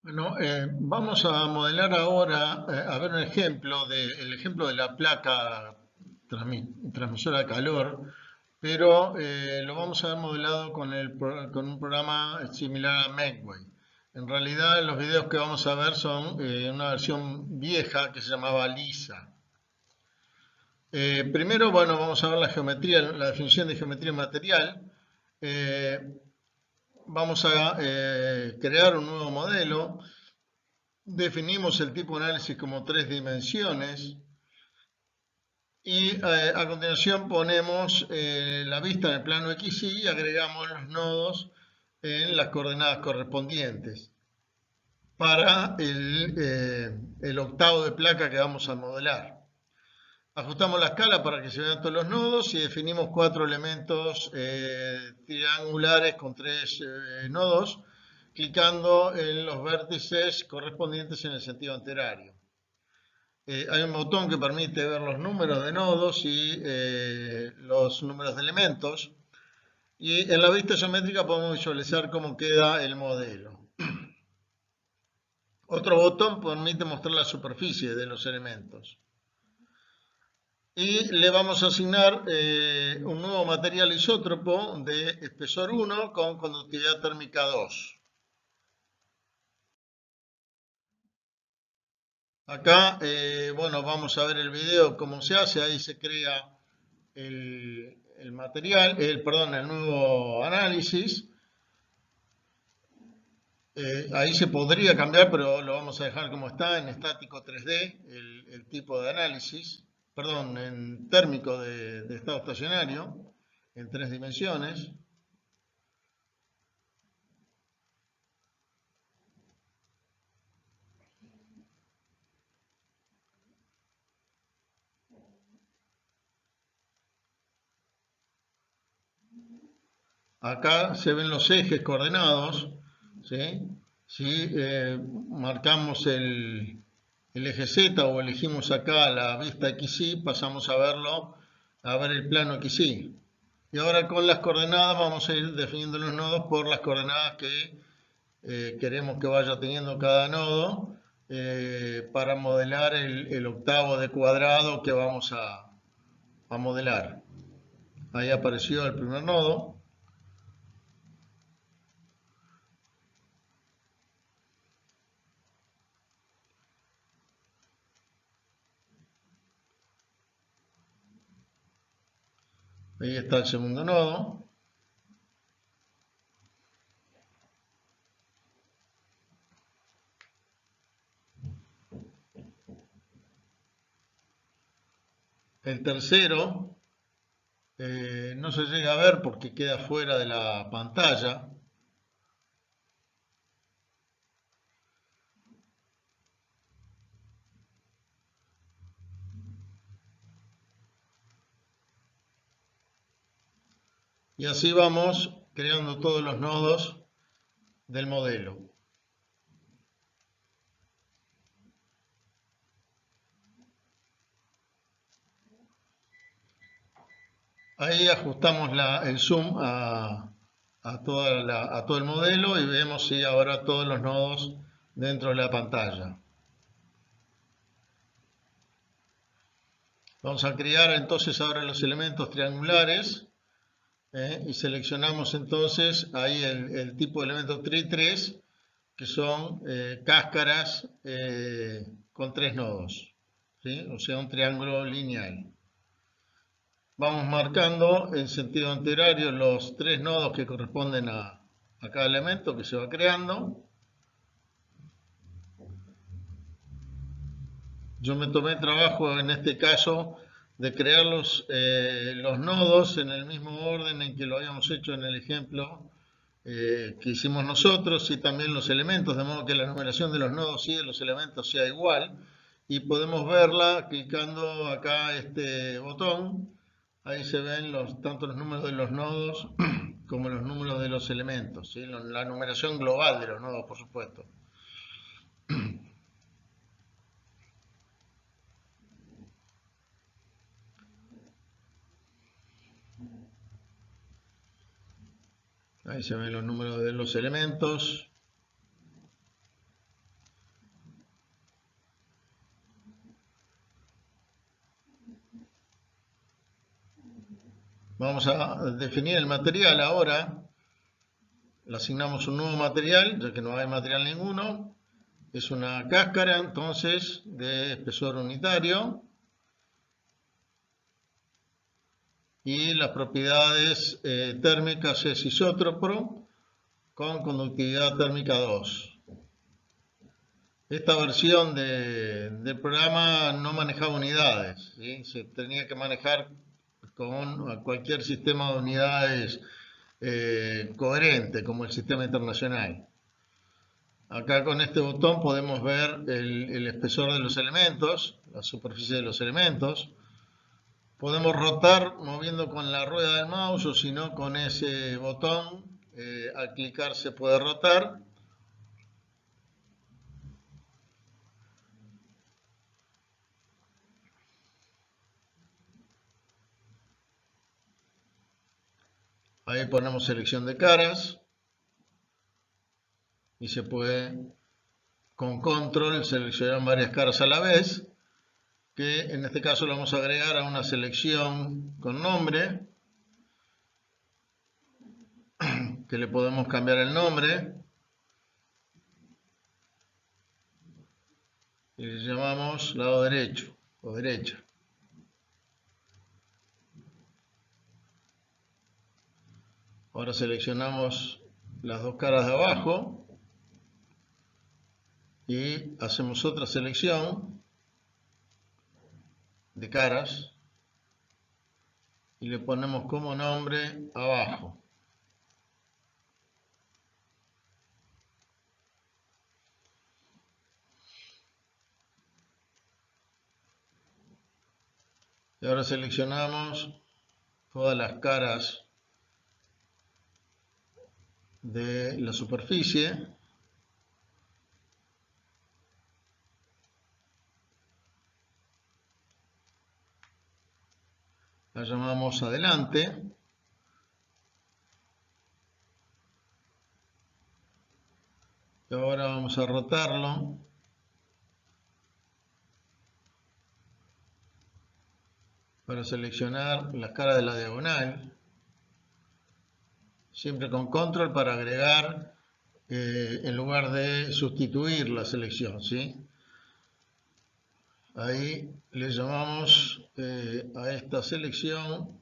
Bueno, vamos a modelar ahora, a ver un ejemplo el ejemplo de la placa transmisora de calor, pero lo vamos a ver modelado con un programa similar a Makeway. En realidad, los videos que vamos a ver son una versión vieja que se llamaba Lisa. Primero, bueno, vamos a ver la geometría, la definición de geometría material. Eh, Vamos a crear un nuevo modelo. Definimos el tipo de análisis como tres dimensiones y a continuación ponemos la vista en el plano XY y agregamos los nodos en las coordenadas correspondientes para el octavo de placa que vamos a modelar. Ajustamos la escala para que se vean todos los nodos y definimos cuatro elementos triangulares con tres nodos, clicando en los vértices correspondientes en el sentido anterario. Hay un botón que permite ver los números de nodos y los números de elementos. Y en la vista isométrica podemos visualizar cómo queda el modelo. Otro botón permite mostrar la superficie de los elementos. Y le vamos a asignar un nuevo material isótropo de espesor 1 con conductividad térmica 2. Acá, bueno, vamos a ver el video cómo se hace. Ahí se crea el material, perdón, el nuevo análisis. Ahí se podría cambiar, pero lo vamos a dejar como está, en estático 3D, el tipo de análisis, perdón, en térmico de estado estacionario, en tres dimensiones. Acá se ven los ejes coordenados, ¿sí? Si marcamos el eje Z o elegimos acá la vista XY, pasamos a verlo, a ver el plano XY. Y ahora con las coordenadas vamos a ir definiendo los nodos por las coordenadas que queremos que vaya teniendo cada nodo para modelar el octavo de cuadrado que vamos a modelar. Ahí apareció el primer nodo. Ahí está el segundo nodo. El tercero no se llega a ver porque queda fuera de la pantalla. Y así vamos creando todos los nodos del modelo. Ahí ajustamos el zoom a todo el modelo y vemos si ahora todos los nodos dentro de la pantalla. Vamos a crear entonces ahora los elementos triangulares y seleccionamos entonces ahí el tipo de elemento tri 3 que son cáscaras con tres nodos, ¿sí? O sea, un triángulo lineal. Vamos marcando en sentido anterario los tres nodos que corresponden a cada elemento que se va creando. Yo me tomé trabajo en este caso de crear los nodos en el mismo orden en que lo habíamos hecho en el ejemplo que hicimos nosotros y también los elementos, de modo que la numeración de los nodos y de los elementos sea igual. Y podemos verla clicando acá este botón. Ahí se ven tanto los números de los nodos como los números de los elementos, ¿sí? La numeración global de los nodos, por supuesto. Ahí se ven los números de los elementos. Vamos a definir el material ahora. Le asignamos un nuevo material, ya que no hay material ninguno. Es una cáscara, entonces, de espesor unitario. Y las propiedades térmicas es isótropo con conductividad térmica 2. Esta versión del programa no manejaba unidades, ¿sí? Se tenía que manejar con cualquier sistema de unidades coherente, como el sistema internacional. Acá con este botón podemos ver el espesor de los elementos, la superficie de los elementos. Podemos rotar moviendo con la rueda del mouse o si no con ese botón, al clicar se puede rotar. Ahí ponemos selección de caras y se puede con control seleccionar varias caras a la vez, que en este caso lo vamos a agregar a una selección con nombre, que le podemos cambiar el nombre y le llamamos lado derecho o derecha. Ahora seleccionamos las dos caras de abajo y hacemos otra selección de caras y le ponemos como nombre abajo. Y ahora seleccionamos todas las caras de la superficie. La llamamos adelante. Y ahora vamos a rotarlo. Para seleccionar las caras de la diagonal. Siempre con control para agregar en lugar de sustituir la selección, ¿sí? Ahí le llamamos a esta selección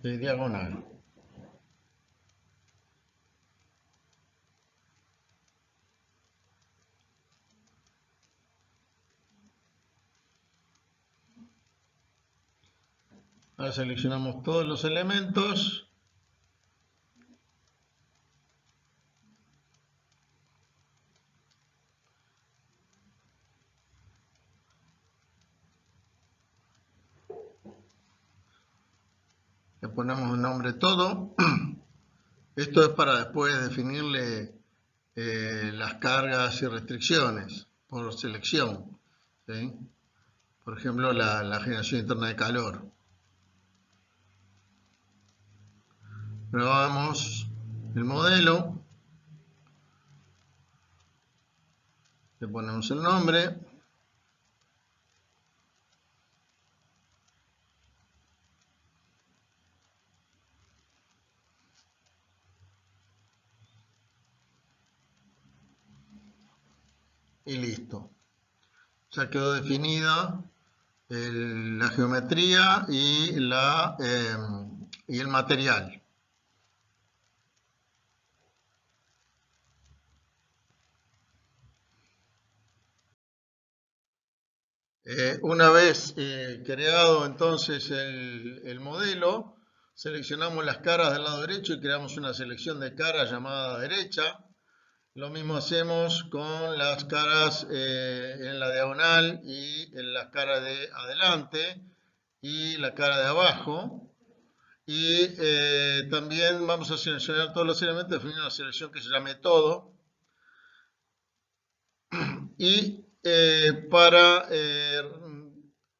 de diagonal. Ahora seleccionamos todos los elementos. Le ponemos un nombre todo. Esto es para después definirle las cargas y restricciones por selección, ¿sí? Por ejemplo, la generación interna de calor. Probamos el modelo, le ponemos el nombre, y listo. Ya quedó definida la geometría y el material. Una vez creado entonces el modelo, seleccionamos las caras del lado derecho y creamos una selección de caras llamada derecha. Lo mismo hacemos con las caras en la diagonal y en las caras de adelante y la cara de abajo. Y también vamos a seleccionar todos los elementos, definir una selección que se llame todo. Y para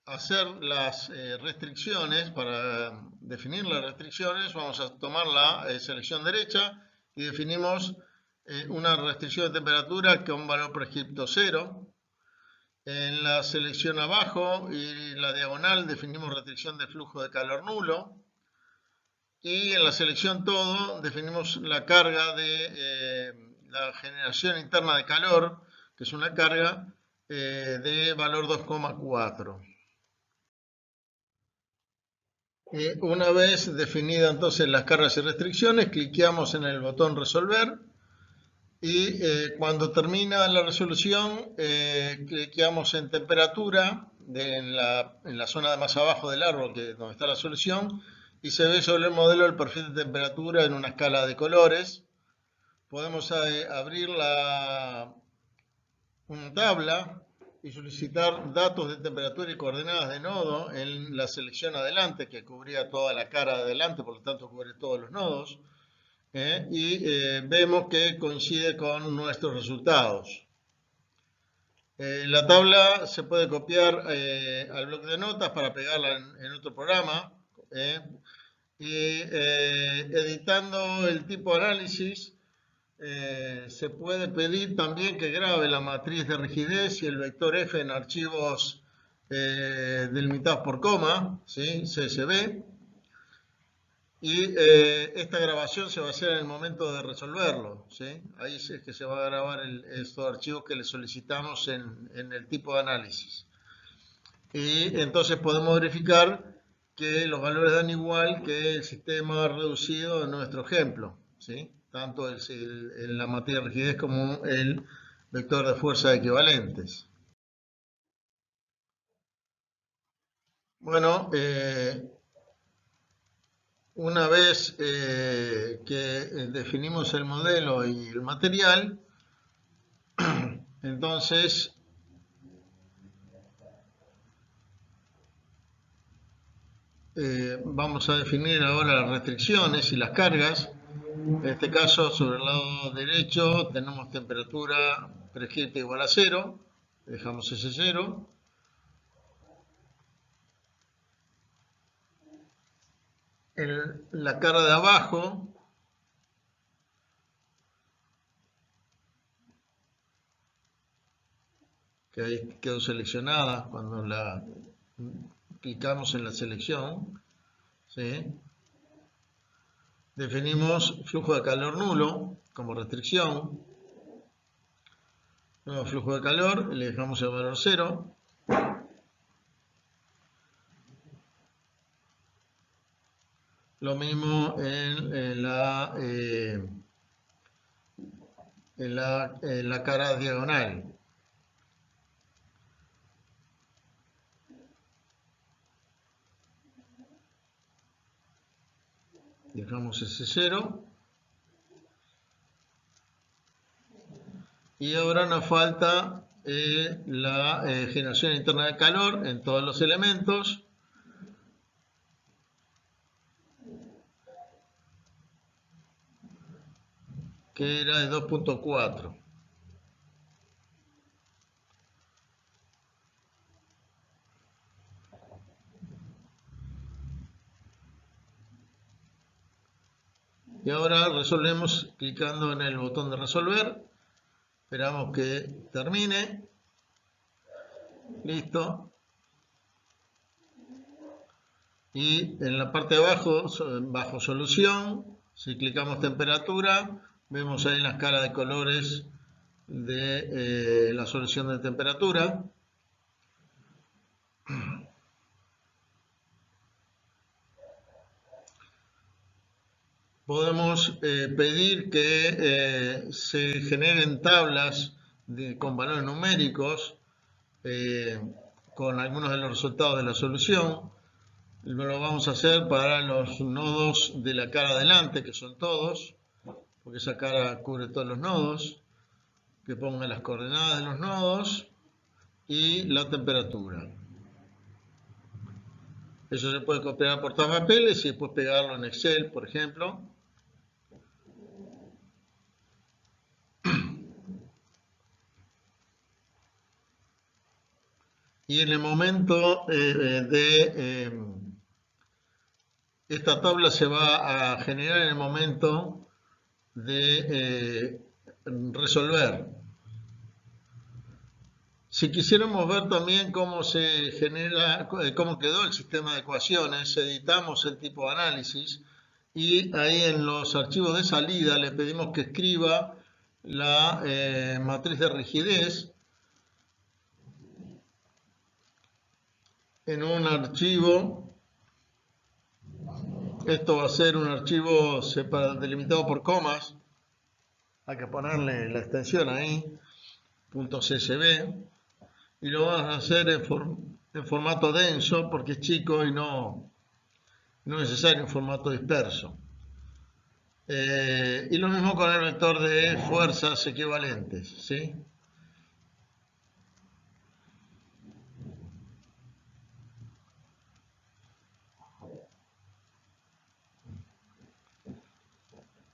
hacer las restricciones, para definir las restricciones, vamos a tomar la selección derecha y definimos una restricción de temperatura con valor prescripto 0. En la selección abajo y la diagonal definimos restricción de flujo de calor nulo. Y en la selección todo definimos la carga de la generación interna de calor, que es una carga de valor 2,4. Una vez definidas entonces las cargas y restricciones, cliqueamos en el botón resolver y cuando termina la resolución, cliqueamos en temperatura en la zona de más abajo del árbol, donde está la solución, y se ve sobre el modelo el perfil de temperatura en una escala de colores. Podemos abrir una tabla y solicitar datos de temperatura y coordenadas de nodo en la selección adelante, que cubría toda la cara de adelante, por lo tanto cubre todos los nodos. Vemos que coincide con nuestros resultados. La tabla se puede copiar al bloc de notas para pegarla en otro programa. Editando el tipo de análisis, se puede pedir también que grabe la matriz de rigidez y el vector F en archivos delimitados por coma, ¿sí? CSV. Y esta grabación se va a hacer en el momento de resolverlo, ¿sí? Ahí es que se va a grabar estos archivos que le solicitamos en el tipo de análisis. Y entonces podemos verificar que los valores dan igual que el sistema reducido de nuestro ejemplo, ¿sí? Tanto la matriz de rigidez como el vector de fuerza equivalentes. Bueno, una vez que definimos el modelo y el material, entonces vamos a definir ahora las restricciones y las cargas. En este caso, sobre el lado derecho tenemos temperatura prescripta igual a 0, dejamos ese 0. En la cara de abajo que ahí quedó seleccionada cuando la clicamos en la selección, ¿sí? Definimos flujo de calor nulo como restricción. Nuevo flujo de calor, le dejamos el valor 0. Lo mismo en la cara diagonal. Dejamos ese 0. Y ahora nos falta la generación interna de calor en todos los elementos. Que era de 2,4. Y ahora resolvemos clicando en el botón de resolver. Esperamos que termine. Listo. Y en la parte de abajo, bajo solución, si clicamos temperatura, vemos ahí la escala de colores de la solución de temperatura. Podemos pedir que se generen tablas con valores numéricos con algunos de los resultados de la solución. Lo vamos a hacer para los nodos de la cara adelante, que son todos, porque esa cara cubre todos los nodos. Que ponga las coordenadas de los nodos y la temperatura. Eso se puede copiar a portapapeles y después pegarlo en Excel, por ejemplo. Y en el momento esta tabla se va a generar en el momento de resolver. Si quisiéramos ver también cómo se genera, cómo quedó el sistema de ecuaciones, editamos el tipo de análisis y ahí en los archivos de salida le pedimos que escriba la matriz de rigidez en un archivo. Esto va a ser un archivo delimitado por comas. Hay que ponerle la extensión ahí, .csv, y lo vamos a hacer en formato denso porque es chico y no es necesario en formato disperso. Y lo mismo con el vector de fuerzas equivalentes, ¿sí?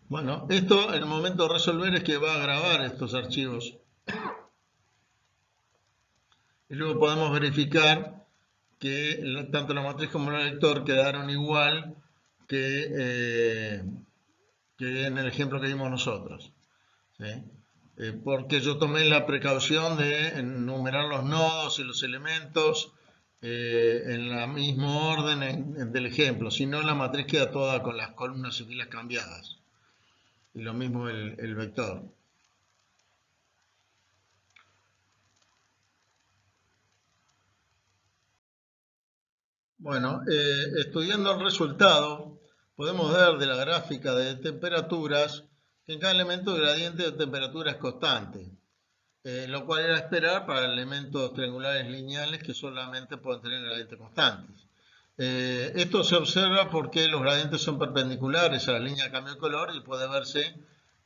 Bueno, esto en el momento de resolver es que va a grabar estos archivos y luego podemos verificar que tanto la matriz como el vector quedaron igual que en el ejemplo que vimos nosotros, ¿sí? Porque yo tomé la precaución de enumerar los nodos y los elementos en el mismo orden del ejemplo, si no la matriz queda toda con las columnas y filas cambiadas. Y lo mismo el vector. Bueno, estudiando el resultado, podemos ver de la gráfica de temperaturas que en cada elemento el gradiente de temperatura es constante, lo cual era esperar para elementos triangulares lineales que solamente pueden tener gradientes constantes. Esto se observa porque los gradientes son perpendiculares a la línea de cambio de color y puede verse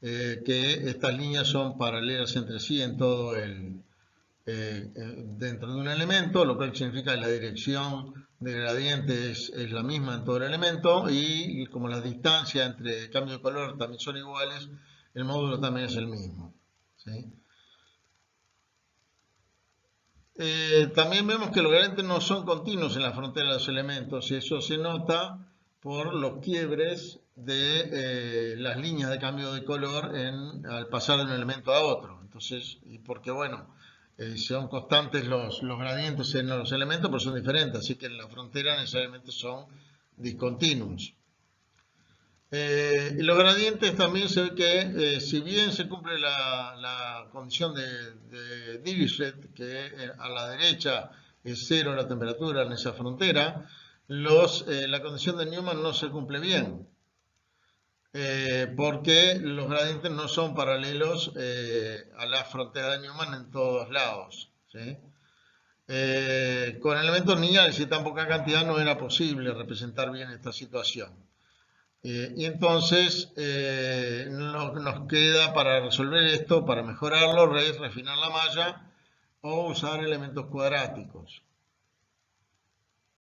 que estas líneas son paralelas entre sí en todo dentro de un elemento, lo cual significa que la dirección de gradiente es la misma en todo el elemento y como las distancias entre cambio de color también son iguales, el módulo también es el mismo, ¿sí? También vemos que los gradientes no son continuos en la frontera de los elementos y eso se nota por los quiebres de las líneas de cambio de color al pasar de un elemento a otro. Entonces, y porque bueno, son constantes los gradientes en los elementos, pero son diferentes, así que en la frontera necesariamente son discontinuos. Y los gradientes también se ve que si bien se cumple la condición de Dirichlet, que a la derecha es cero la temperatura en esa frontera, la condición de Newman no se cumple bien, porque los gradientes no son paralelos a la frontera de Newman en todos lados, ¿sí? Con elementos lineales y tan poca cantidad no era posible representar bien esta situación. Y entonces nos queda para resolver esto, para mejorarlo, refinar la malla o usar elementos cuadráticos.